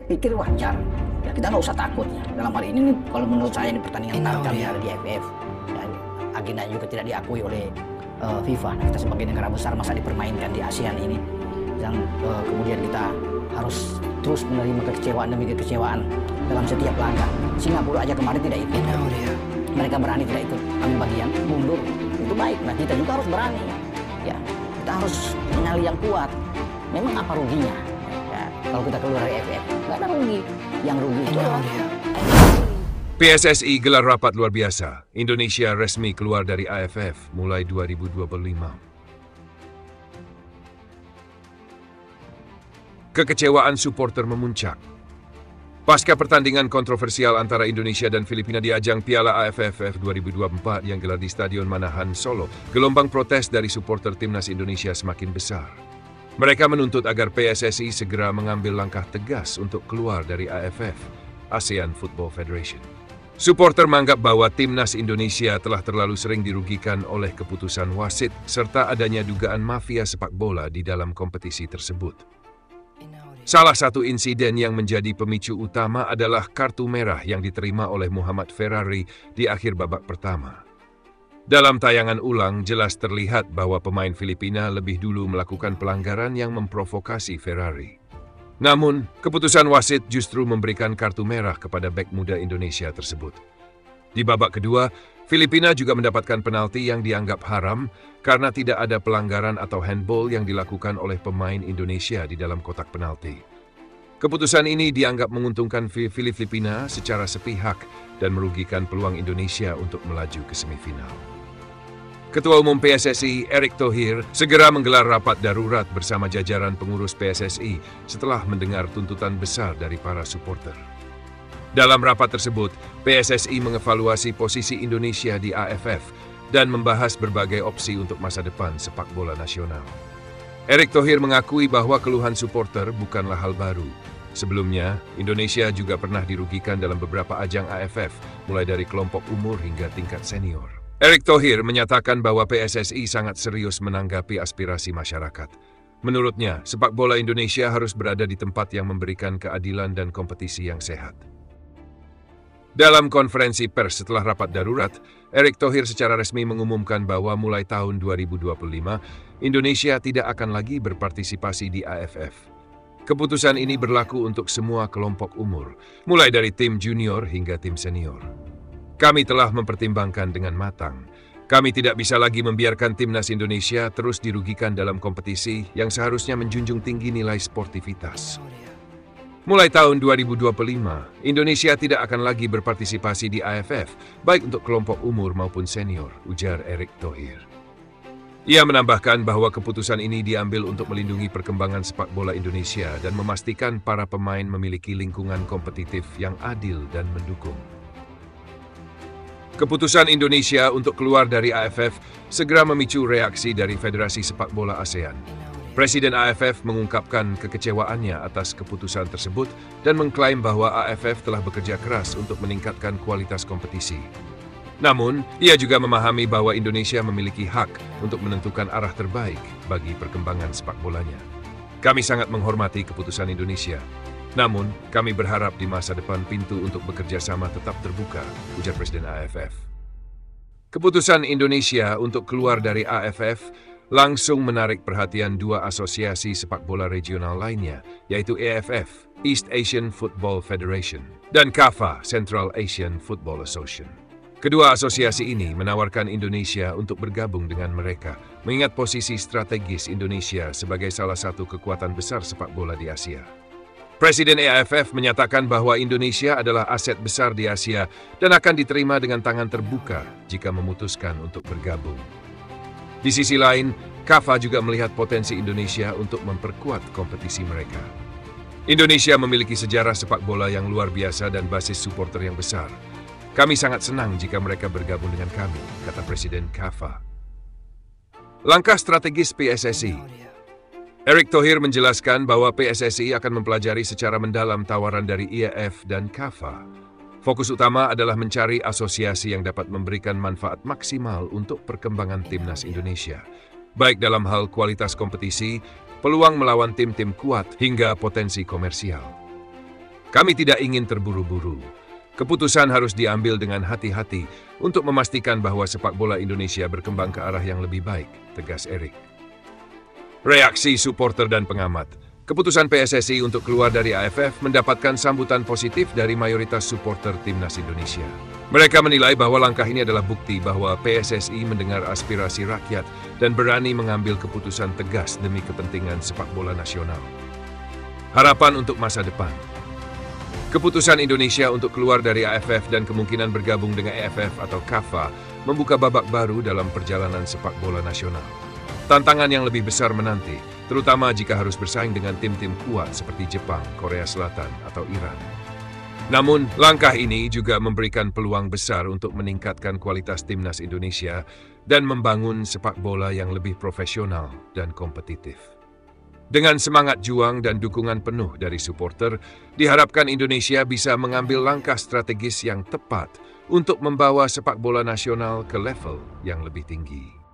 pikir wajar. Ya, kita nggak usah takut ya. Dalam hal ini kalau menurut saya ini pertandingan tarkam yang ada di AFF. Ya, agenda juga tidak diakui oleh FIFA. Nah, kita sebagai negara besar masa dipermainkan di ASEAN ini. Yang kemudian kita harus terus menerima kekecewaan demi kekecewaan dalam setiap laga. Singapura aja kemarin tidak ikut. Mereka berani tidak ikut ambil bagian, mundur. Itu baik. Nah, kita juga harus berani. Ya, kita harus menyali yang kuat. Memang apa ruginya? Ya, kalau kita keluar dari AFF, nggak ada rugi. Yang rugi itu PSSI gelar rapat luar biasa. Indonesia resmi keluar dari AFF mulai 2025. Kekecewaan supporter memuncak. Pasca pertandingan kontroversial antara Indonesia dan Filipina di ajang Piala AFF 2024 yang gelar di Stadion Manahan, Solo, gelombang protes dari supporter timnas Indonesia semakin besar. Mereka menuntut agar PSSI segera mengambil langkah tegas untuk keluar dari AFF, ASEAN Football Federation. Supporter menganggap bahwa timnas Indonesia telah terlalu sering dirugikan oleh keputusan wasit serta adanya dugaan mafia sepak bola di dalam kompetisi tersebut. Salah satu insiden yang menjadi pemicu utama adalah kartu merah yang diterima oleh Muhammad Ferrari di akhir babak pertama. Dalam tayangan ulang, jelas terlihat bahwa pemain Filipina lebih dulu melakukan pelanggaran yang memprovokasi Ferrari. Namun, keputusan wasit justru memberikan kartu merah kepada bek muda Indonesia tersebut. Di babak kedua, Filipina juga mendapatkan penalti yang dianggap haram karena tidak ada pelanggaran atau handball yang dilakukan oleh pemain Indonesia di dalam kotak penalti. Keputusan ini dianggap menguntungkan Filipina secara sepihak dan merugikan peluang Indonesia untuk melaju ke semifinal. Ketua Umum PSSI, Erick Thohir, segera menggelar rapat darurat bersama jajaran pengurus PSSI setelah mendengar tuntutan besar dari para supporter. Dalam rapat tersebut, PSSI mengevaluasi posisi Indonesia di AFF dan membahas berbagai opsi untuk masa depan sepak bola nasional. Erick Thohir mengakui bahwa keluhan supporter bukanlah hal baru. Sebelumnya, Indonesia juga pernah dirugikan dalam beberapa ajang AFF, mulai dari kelompok umur hingga tingkat senior. Erick Thohir menyatakan bahwa PSSI sangat serius menanggapi aspirasi masyarakat. Menurutnya, sepak bola Indonesia harus berada di tempat yang memberikan keadilan dan kompetisi yang sehat. Dalam konferensi pers setelah rapat darurat, Erick Thohir secara resmi mengumumkan bahwa mulai tahun 2025, Indonesia tidak akan lagi berpartisipasi di AFF. Keputusan ini berlaku untuk semua kelompok umur, mulai dari tim junior hingga tim senior. Kami telah mempertimbangkan dengan matang. Kami tidak bisa lagi membiarkan timnas Indonesia terus dirugikan dalam kompetisi yang seharusnya menjunjung tinggi nilai sportivitas. Mulai tahun 2025, Indonesia tidak akan lagi berpartisipasi di AFF, baik untuk kelompok umur maupun senior, ujar Erick Thohir. Ia menambahkan bahwa keputusan ini diambil untuk melindungi perkembangan sepak bola Indonesia dan memastikan para pemain memiliki lingkungan kompetitif yang adil dan mendukung. Keputusan Indonesia untuk keluar dari AFF segera memicu reaksi dari Federasi Sepak Bola ASEAN. Presiden AFF mengungkapkan kekecewaannya atas keputusan tersebut dan mengklaim bahwa AFF telah bekerja keras untuk meningkatkan kualitas kompetisi. Namun, ia juga memahami bahwa Indonesia memiliki hak untuk menentukan arah terbaik bagi perkembangan sepak bolanya. Kami sangat menghormati keputusan Indonesia. Namun, kami berharap di masa depan pintu untuk bekerja sama tetap terbuka, ujar Presiden AFF. Keputusan Indonesia untuk keluar dari AFF langsung menarik perhatian dua asosiasi sepak bola regional lainnya, yaitu AFF, East Asian Football Federation, dan CAFA, Central Asian Football Association. Kedua asosiasi ini menawarkan Indonesia untuk bergabung dengan mereka, mengingat posisi strategis Indonesia sebagai salah satu kekuatan besar sepak bola di Asia. Presiden AFF menyatakan bahwa Indonesia adalah aset besar di Asia dan akan diterima dengan tangan terbuka jika memutuskan untuk bergabung. Di sisi lain, CAFA juga melihat potensi Indonesia untuk memperkuat kompetisi mereka. Indonesia memiliki sejarah sepak bola yang luar biasa dan basis supporter yang besar. Kami sangat senang jika mereka bergabung dengan kami, kata Presiden CAFA. Langkah strategis PSSI. Erick Thohir menjelaskan bahwa PSSI akan mempelajari secara mendalam tawaran dari IAAF dan CAFA. Fokus utama adalah mencari asosiasi yang dapat memberikan manfaat maksimal untuk perkembangan timnas Indonesia, baik dalam hal kualitas kompetisi, peluang melawan tim-tim kuat, hingga potensi komersial. Kami tidak ingin terburu-buru. Keputusan harus diambil dengan hati-hati untuk memastikan bahwa sepak bola Indonesia berkembang ke arah yang lebih baik, tegas Erik. Reaksi supporter dan pengamat. Keputusan PSSI untuk keluar dari AFF mendapatkan sambutan positif dari mayoritas supporter Timnas Indonesia. Mereka menilai bahwa langkah ini adalah bukti bahwa PSSI mendengar aspirasi rakyat dan berani mengambil keputusan tegas demi kepentingan sepak bola nasional. Harapan untuk masa depan. Keputusan Indonesia untuk keluar dari AFF dan kemungkinan bergabung dengan AFF atau KAFA membuka babak baru dalam perjalanan sepak bola nasional. Tantangan yang lebih besar menanti, terutama jika harus bersaing dengan tim-tim kuat seperti Jepang, Korea Selatan, atau Iran. Namun, langkah ini juga memberikan peluang besar untuk meningkatkan kualitas timnas Indonesia dan membangun sepak bola yang lebih profesional dan kompetitif. Dengan semangat juang dan dukungan penuh dari supporter, diharapkan Indonesia bisa mengambil langkah strategis yang tepat untuk membawa sepak bola nasional ke level yang lebih tinggi.